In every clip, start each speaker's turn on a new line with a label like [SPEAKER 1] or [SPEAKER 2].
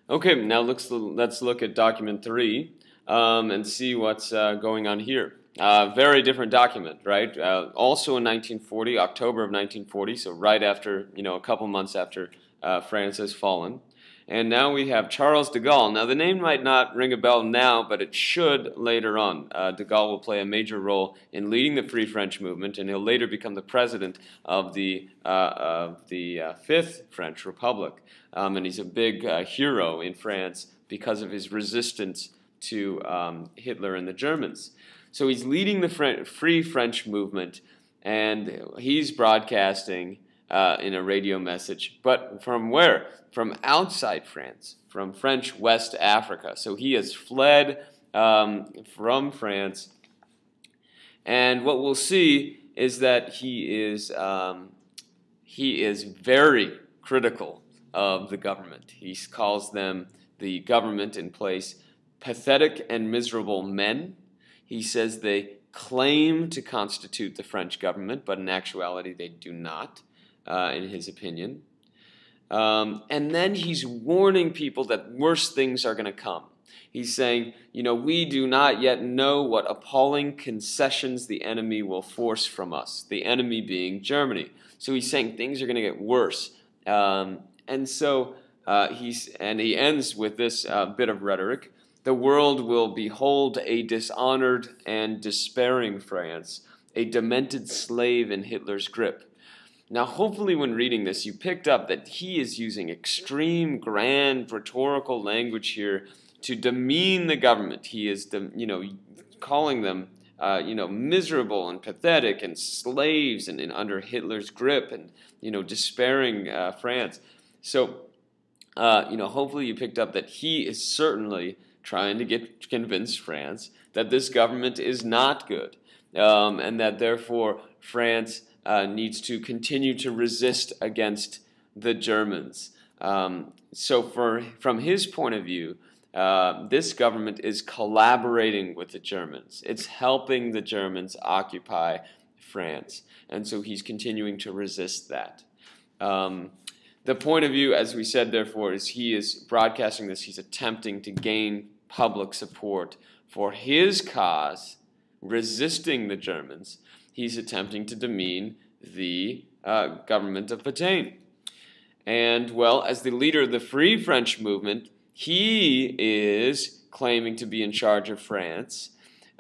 [SPEAKER 1] Okay, now let's look at document 3 and see what's going on here. Very different document, right? Also in 1940, October of 1940, so right after, a couple months after France has fallen. And now we have Charles de Gaulle. Now the name might not ring a bell now, but it should later on. De Gaulle will play a major role in leading the Free French movement, and he'll later become the president of the Fifth French Republic. And he's a big hero in France because of his resistance to Hitler and the Germans. So he's leading the Free French movement, and he's broadcasting in a radio message. But from where? From outside France, from French West Africa. So he has fled from France, and what we'll see is that he is very critical of the government. He calls them, the government in place, pathetic and miserable men. He says they claim to constitute the French government, but in actuality they do not, in his opinion. And then he's warning people that worse things are going to come. He's saying, we do not yet know what appalling concessions the enemy will force from us, the enemy being Germany. So he's saying things are going to get worse. And so he ends with this bit of rhetoric. The world will behold a dishonored and despairing France, a demented slave in Hitler's grip. Now, hopefully when reading this, you picked up that he is using extreme, grand, rhetorical language here to demean the government. He is, calling them, miserable and pathetic and slaves and under Hitler's grip and, despairing France. So, hopefully you picked up that he is certainly trying to convince France that this government is not good, and that therefore France needs to continue to resist against the Germans. So from his point of view, this government is collaborating with the Germans. It's helping the Germans occupy France. And so he's continuing to resist that. The point of view, as we said, therefore, is he is broadcasting this. He's attempting to gain public support for his cause, resisting the Germans. He's attempting to demean the government of Pétain. And, well, as the leader of the Free French movement, he is claiming to be in charge of France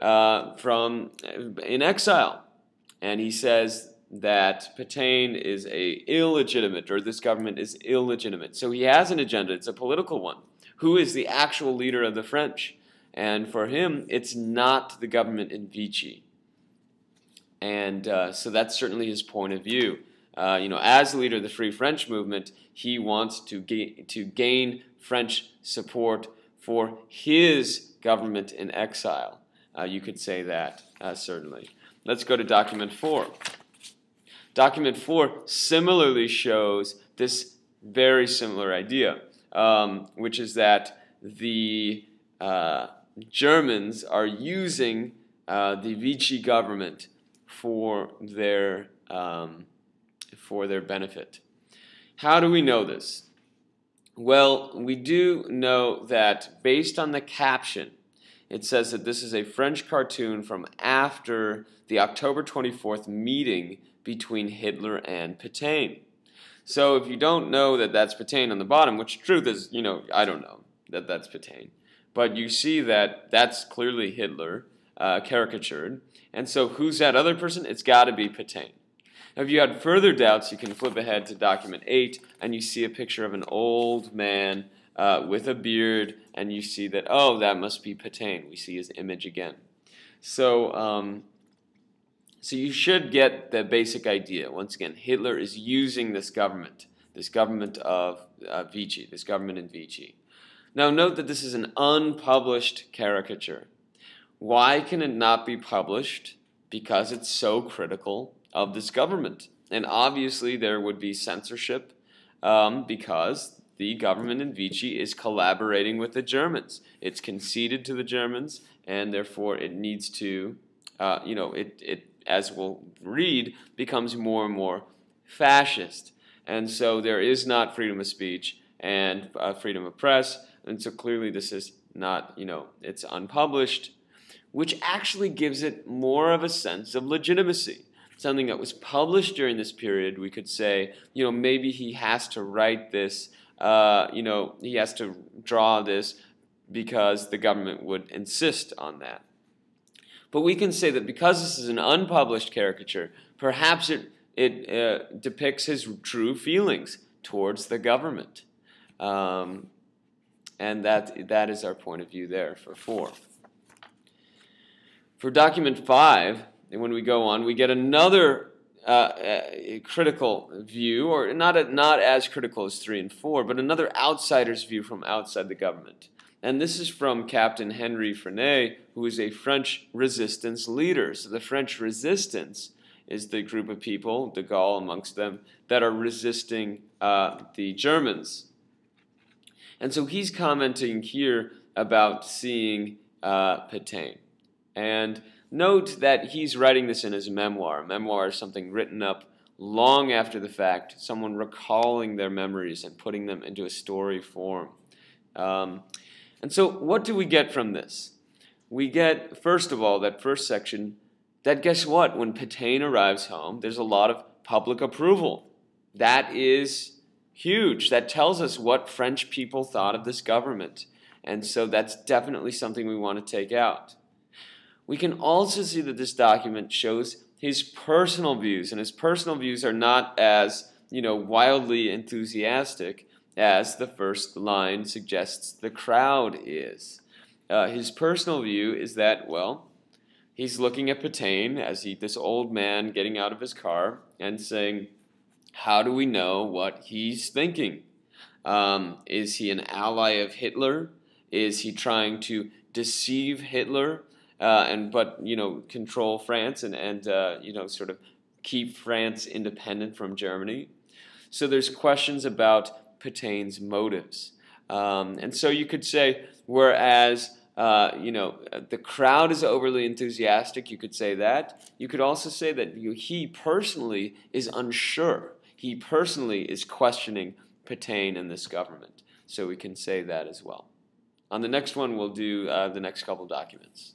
[SPEAKER 1] in exile. And he says that Pétain is illegitimate, or this government is illegitimate. So he has an agenda. It's a political one. Who is the actual leader of the French? And for him, it's not the government in Vichy. And so that's certainly his point of view. As leader of the Free French movement, he wants to gain French support for his government in exile. You could say that, certainly. Let's go to document 4. Document 4 similarly shows this very similar idea, which is that the Germans are using the Vichy government for their benefit. How do we know this? Well, we do know that based on the caption, it says that this is a French cartoon from after the October 24th meeting between Hitler and Pétain. So if you don't know that that's Pétain on the bottom, which truth is, I don't know that that's Pétain, but you see that that's clearly Hitler caricatured. And so who's that other person? It's got to be Pétain. Now, if you had further doubts, you can flip ahead to document 8, and you see a picture of an old man with a beard, and you see that, oh, that must be Pétain. We see his image again. So, so you should get the basic idea. Once again, Hitler is using this government of Vichy, this government in Vichy. Now, note that this is an unpublished caricature. Why can it not be published? Because it's so critical of this government. And obviously there would be censorship because the government in Vichy is collaborating with the Germans. It's conceded to the Germans, and therefore it needs to, as we'll read, becomes more and more fascist. And so there is not freedom of speech, and freedom of press. And so clearly this is not, it's unpublished, which actually gives it more of a sense of legitimacy. Something that was published during this period, we could say, maybe he has to write this, he has to draw this because the government would insist on that. But we can say that because this is an unpublished caricature, perhaps it depicts his true feelings towards the government. And that is our point of view there for 4. For document 5, and when we go on, we get another critical view, or not as critical as 3 and 4, but another outsider's view from outside the government. And this is from Captain Henry Frenay, who is a French resistance leader. So the French resistance is the group of people, de Gaulle amongst them, that are resisting the Germans. And so he's commenting here about seeing Pétain. And note that he's writing this in his memoir. A memoir is something written up long after the fact, someone recalling their memories and putting them into a story form. And so what do we get from this? We get, first of all, that first section, that guess what? When Pétain arrives home, there's a lot of public approval. That is huge. That tells us what French people thought of this government. And so that's definitely something we want to take out. We can also see that this document shows his personal views, and his personal views are not as, wildly enthusiastic as the first line suggests the crowd is. His personal view is that, well, he's looking at Pétain as this old man getting out of his car and saying, how do we know what he's thinking? Is he an ally of Hitler? Is he trying to deceive Hitler but control France and sort of keep France independent from Germany? So there's questions about Pétain's motives. And so you could say, whereas the crowd is overly enthusiastic, you could say that. You could also say that he personally is unsure. He personally is questioning Pétain and this government. So we can say that as well. On the next one, we'll do the next couple documents.